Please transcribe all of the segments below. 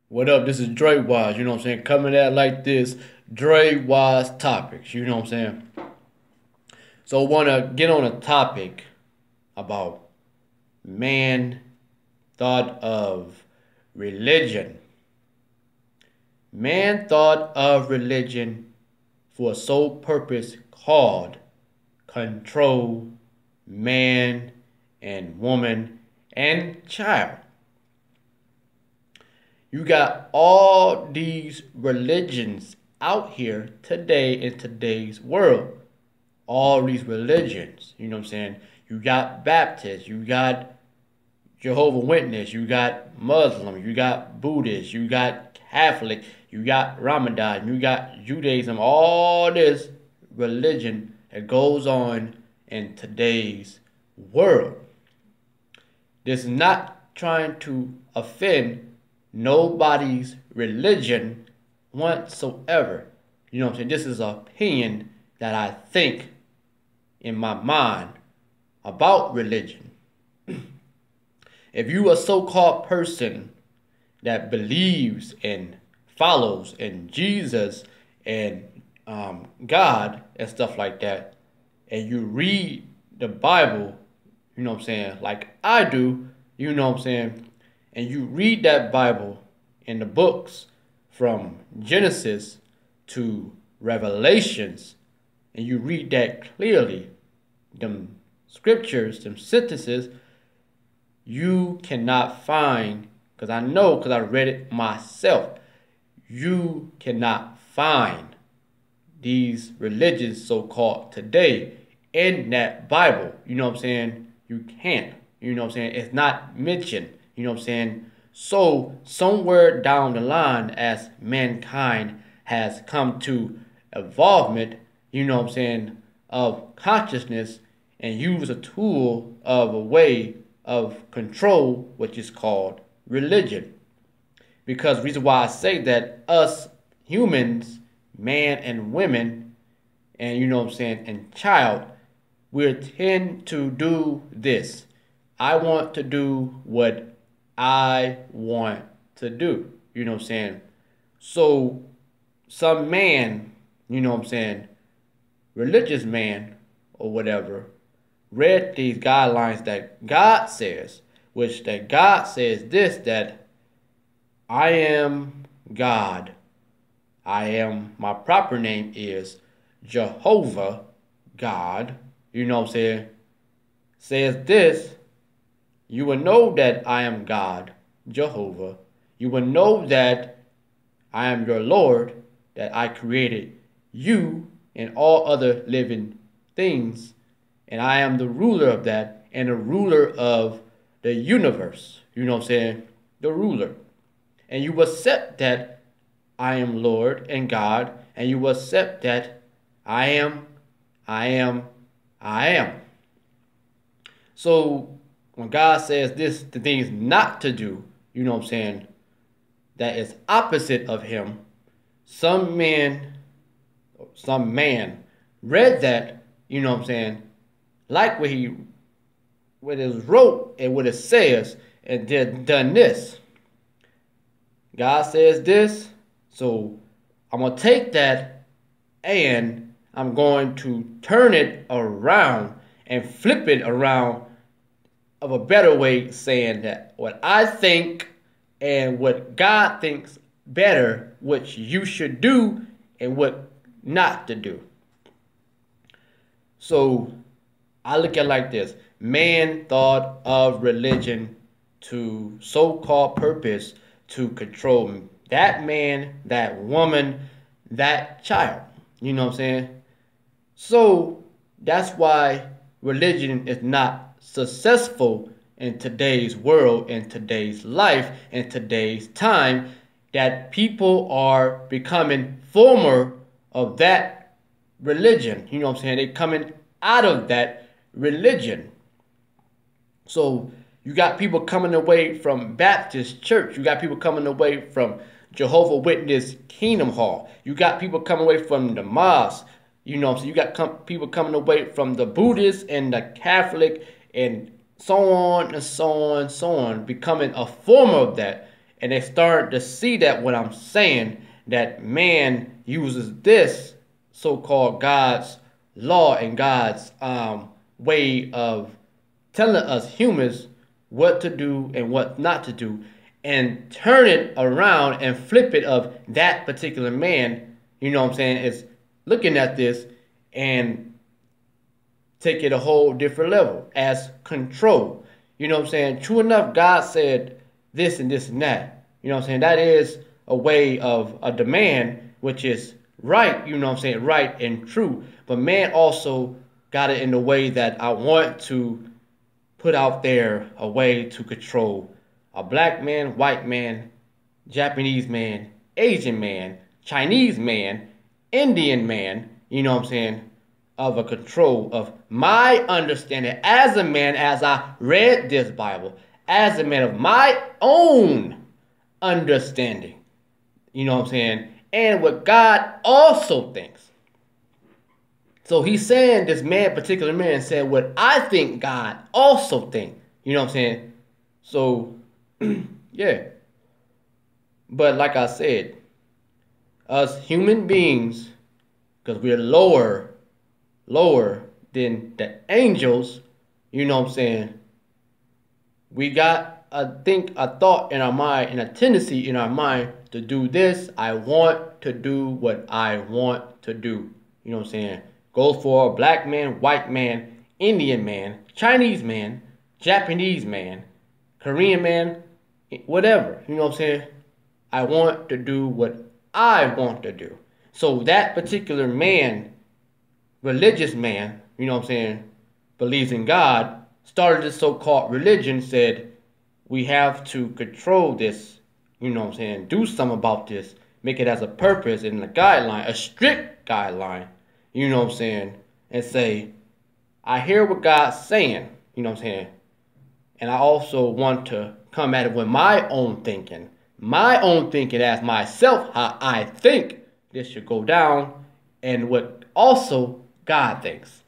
What up? This is Drewize, you know what I'm saying? Coming at like this, Drewize Topics, you know what I'm saying? So I want to get on a topic about man thought of religion. Man thought of religion for a sole purpose called control man and woman and child. You got all these religions out here today in today's world. All these religions, you know what I'm saying? You got Baptists, you got Jehovah Witness, you got Muslim, you got Buddhist, you got Catholic, you got Ramadan, you got Judaism, all this religion that goes on in today's world. This is not trying to offend nobody's religion whatsoever. You know what I'm saying? This is an opinion that I think in my mind about religion. If you a so-called person that believes and follows in Jesus and God and stuff like that, and you read the Bible, you know what I'm saying, like I do, you know what I'm saying, and you read that Bible in the books from Genesis to Revelations, and you read that clearly, them scriptures, them sentences, you cannot find, because I know, because I read it myself, you cannot find these religions so-called today in that Bible. You know what I'm saying? You can't. You know what I'm saying? It's not mentioned. You know what I'm saying? So somewhere down the line, as mankind has come to involvement, you know what I'm saying, of consciousness and use a tool of a way of control, which is called religion. Because the reason why I say that us humans, man and women, and you know what I'm saying, and child, we tend to do this. I want to do what I want to do. You know what I'm saying? So some man, you know what I'm saying, religious man or whatever, read these guidelines that God says, which that God says this, that I am God. My proper name is Jehovah God. You know what I'm saying? Says this, you will know that I am God, Jehovah. You will know that I am your Lord, that I created you and all other living things. And I am the ruler of that and the ruler of the universe. You know what I'm saying? The ruler. And you accept that I am Lord and God. And you accept that I am. So when God says this, the things not to do, you know what I'm saying, that is opposite of him, some man read that, you know what I'm saying, like what it wrote and what it says, and then done this. God says this, so I'm going to take that and I'm going to turn it around and flip it around of a better way, saying that what I think and what God thinks better, what you should do and what not to do. So I look at it like this. Man thought of religion to so-called purpose to control that man, that woman, that child. You know what I'm saying? So that's why religion is not successful in today's world, in today's life, in today's time, that people are becoming former of that religion. You know what I'm saying? They're coming out of that religion. So you got people coming away from Baptist church. You got people coming away from Jehovah Witness Kingdom Hall. You got people coming away from the mosque. You know what I'm saying? You got people coming away from the Buddhist and the Catholic and so on and so on and so on, becoming a form of that. and they start to see that what I'm saying, that man uses this so-called God's law and God's way of telling us humans what to do and what not to do, and turn it around and flip it of that particular man, you know what I'm saying, is looking at this and take it a whole different level as control. You know what I'm saying? True enough, God said this and this and that. You know what I'm saying? That is a way of a demand, which is right, you know what I'm saying, right and true. But man also got it in the way that I want to put out there a way to control a black man, white man, Japanese man, Asian man, Chinese man, Indian man, you know what I'm saying, of a control of my understanding as a man, as I read this Bible, as a man of my own understanding, you know what I'm saying, and what God also thinks. So he's saying, this man, particular man, said what I think God also think. You know what I'm saying? So, yeah. But like I said, us human beings, because we're lower than the angels, you know what I'm saying, we got a thought in our mind and a tendency in our mind to do this. I want to do what I want to do. You know what I'm saying? Go for a black man, white man, Indian man, Chinese man, Japanese man, Korean man, whatever. You know what I'm saying? I want to do what I want to do. So that particular man, religious man, you know what I'm saying, believes in God, started this so-called religion, said, we have to control this, you know what I'm saying, do something about this, make it as a purpose and a guideline, a strict guideline, you know what I'm saying, and say, I hear what God's saying, you know what I'm saying, and I also want to come at it with my own thinking as myself, how I think this should go down, and what also God thinks.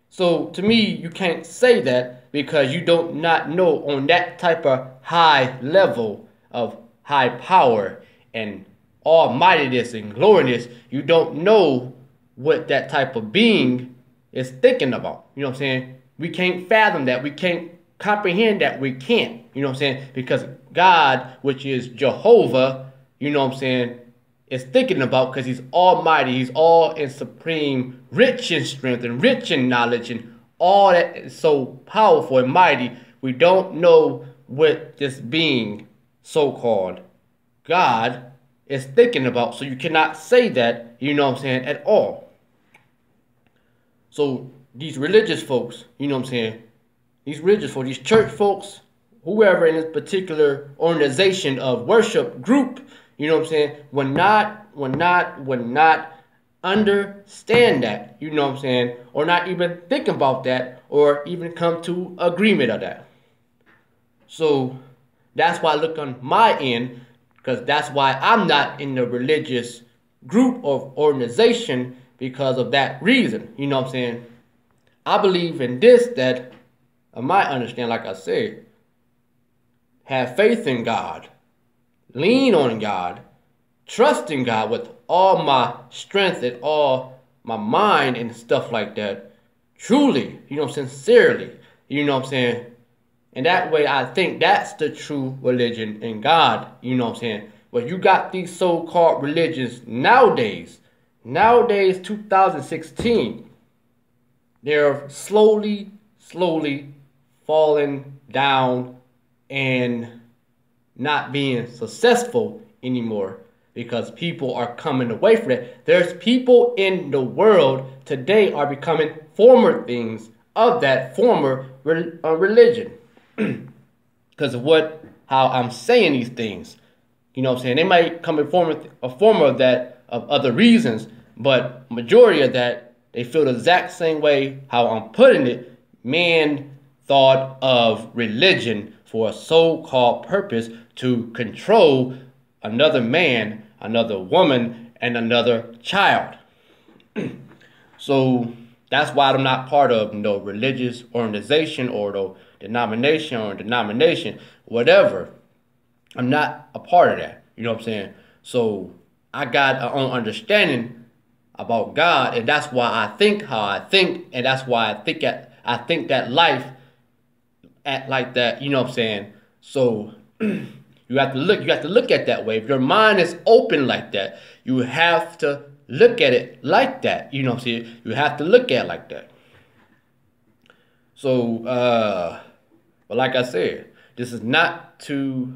So to me, you can't say that because you don't not know on that type of high level of high power and almightiness and gloriness, you don't know what that type of being is thinking about. You know what I'm saying? We can't fathom that. We can't comprehend that. We can't. You know what I'm saying? Because God, which is Jehovah, you know what I'm saying, is thinking about, because he's almighty, he's all in supreme, rich in strength and rich in knowledge and all that is so powerful and mighty. We don't know what this being, so-called God, is thinking about. So you cannot say that, you know what I'm saying, at all. So these religious folks, you know what I'm saying, these religious folks, these church folks, whoever in this particular organization of worship group, you know what I'm saying, would not understand that, you know what I'm saying, or not even think about that, or even come to agreement of that. So that's why I look on my end, because that's why I'm not in the religious group or organization, because of that reason, you know what I'm saying. I believe in this, that of my understanding, like I said, have faith in God, lean on God, trust in God with all my strength and all my mind and stuff like that. Truly, you know, sincerely, you know what I'm saying. And that way I think that's the true religion in God, you know what I'm saying. Well, you got these so-called religions nowadays, 2016, they're slowly falling down and not being successful anymore, because people are coming away from it. There's people in the world today are becoming former things of that former religion. Because of how I'm saying these things. You know what I'm saying? They might come in a form of that of other reasons, but majority of that, they feel the exact same way how I'm putting it. Man thought of religion for a so-called purpose to control another man, another woman, and another child. So that's why I'm not part of no religious organization or no denomination, whatever. I'm not a part of that. You know what I'm saying? So I got an own understanding about God, and that's why I think how I think, and that's why I think that life at like that. You know what I'm saying? So you have to look at that way. If your mind is open like that, you have to look at it like that. You know what I'm saying? You have to look at it like that. So, but like I said, this is not to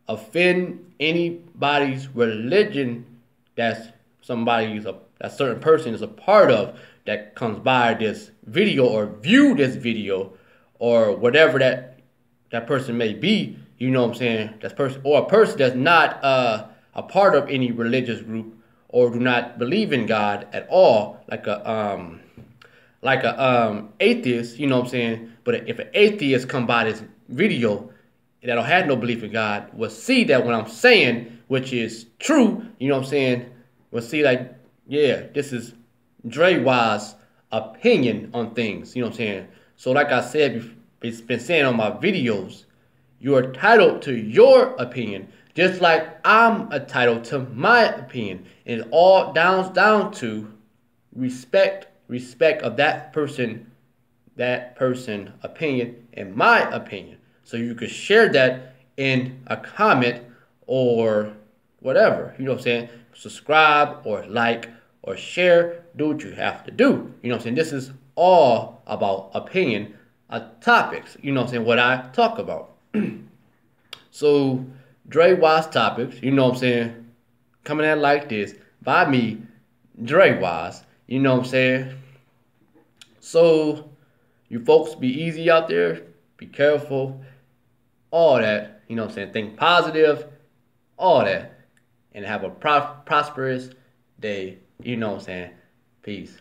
offend anybody's religion that's that certain person is a part of that comes by this video or view this video or whatever that person may be. You know what I'm saying? That's person or a person that's not a part of any religious group or do not believe in God at all, like a atheist, you know what I'm saying? But if an atheist come by this video that don't have no belief in God, will see that what I'm saying, which is true, you know what I'm saying, will see like, yeah, this is Drewize opinion on things, you know what I'm saying? So like I said, it's been saying on my videos, you're entitled to your opinion, just like I'm entitled to my opinion. And it all down to respect of that person opinion and my opinion. So you could share that in a comment or whatever. You know what I'm saying? Subscribe or like or share. Do what you have to do. You know what I'm saying? This is all about opinion topics. You know what I'm saying? What I talk about. So Drewize Topics, you know what I'm saying? Coming at like this by me, Drewize. You know what I'm saying? So, you folks be easy out there, be careful, all that, you know what I'm saying? Think positive, all that, and have a prosperous day, you know what I'm saying? Peace.